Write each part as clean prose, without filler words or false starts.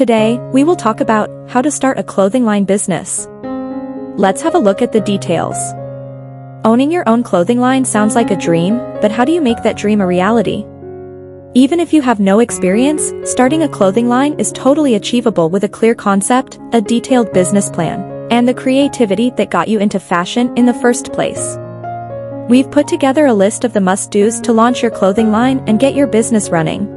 Today, we will talk about how to start a clothing line business. Let's have a look at the details. Owning your own clothing line sounds like a dream, but how do you make that dream a reality? Even if you have no experience, starting a clothing line is totally achievable with a clear concept, a detailed business plan, and the creativity that got you into fashion in the first place. We've put together a list of the must-dos to launch your clothing line and get your business running.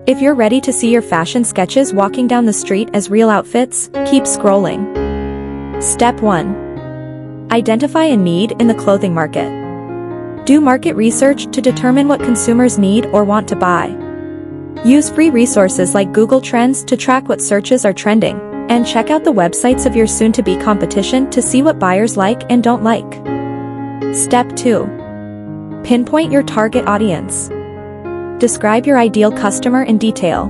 If you're ready to see your fashion sketches walking down the street as real outfits, keep scrolling. Step 1. Identify a need in the clothing market. Do market research to determine what consumers need or want to buy. Use free resources like Google Trends to track what searches are trending, and check out the websites of your soon-to-be competition to see what buyers like and don't like. Step 2. Pinpoint your target audience. Describe your ideal customer in detail.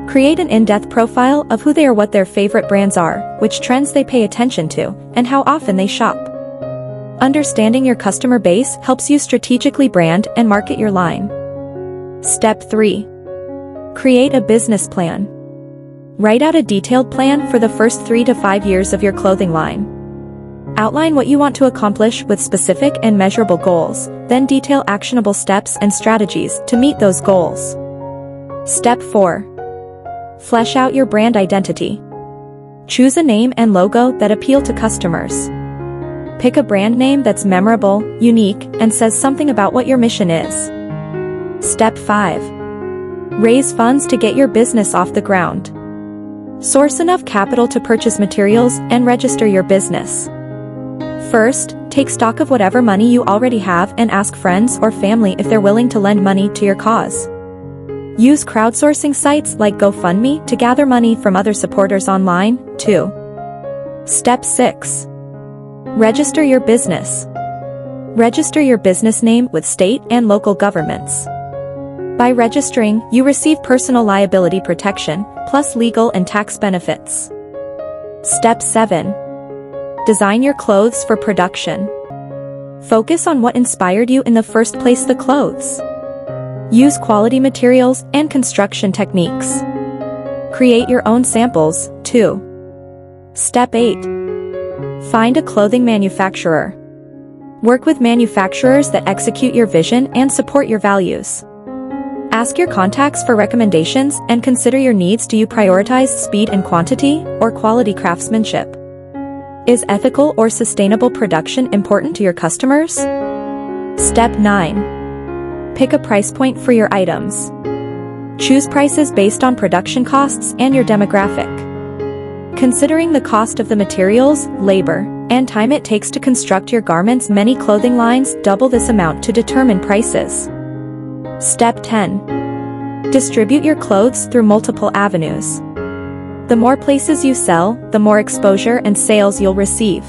Create an in-depth profile of who they are, what their favorite brands are, which trends they pay attention to, and how often they shop. Understanding your customer base helps you strategically brand and market your line. Step 3. Create a business plan. Write out a detailed plan for the first 3 to 5 years of your clothing line. Outline what you want to accomplish with specific and measurable goals, then detail actionable steps and strategies to meet those goals. Step 4. Flesh out your brand identity. Choose a name and logo that appeal to customers. Pick a brand name that's memorable, unique, and says something about what your mission is. Step 5. Raise funds to get your business off the ground. Source enough capital to purchase materials and register your business. First, take stock of whatever money you already have and ask friends or family if they're willing to lend money to your cause. Use crowdsourcing sites like GoFundMe to gather money from other supporters online, too. Step 6. Register your business. Register your business name with state and local governments. By registering, you receive personal liability protection, plus legal and tax benefits. Step 7. Design your clothes for production. Focus on what inspired you in the first place, the clothes. Use quality materials and construction techniques. Create your own samples, too. Step 8. Find a clothing manufacturer. Work with manufacturers that execute your vision and support your values. Ask your contacts for recommendations and consider your needs. Do you prioritize speed and quantity, or quality craftsmanship? Is ethical or sustainable production important to your customers? Step 9. Pick a price point for your items. Choose prices based on production costs and your demographic. Considering the cost of the materials, labor, and time it takes to construct your garments, many clothing lines double this amount to determine prices. Step 10. Distribute your clothes through multiple avenues. The more places you sell, the more exposure and sales you'll receive.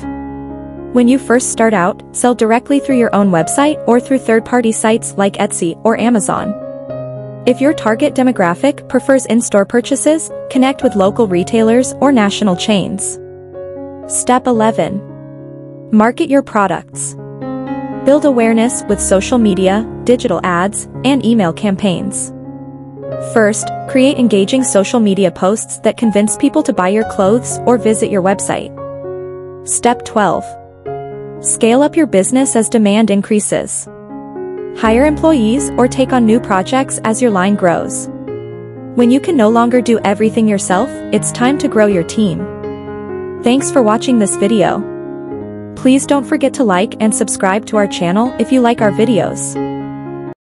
When you first start out, sell directly through your own website or through third-party sites like Etsy or Amazon. If your target demographic prefers in-store purchases, connect with local retailers or national chains. Step 11. Market your products. Build awareness with social media, digital ads, and email campaigns. First, create engaging social media posts that convince people to buy your clothes or visit your website. Step 12. Scale up your business as demand increases. Hire employees or take on new projects as your line grows. When you can no longer do everything yourself, it's time to grow your team. Thanks for watching this video. Please don't forget to like and subscribe to our channel if you like our videos.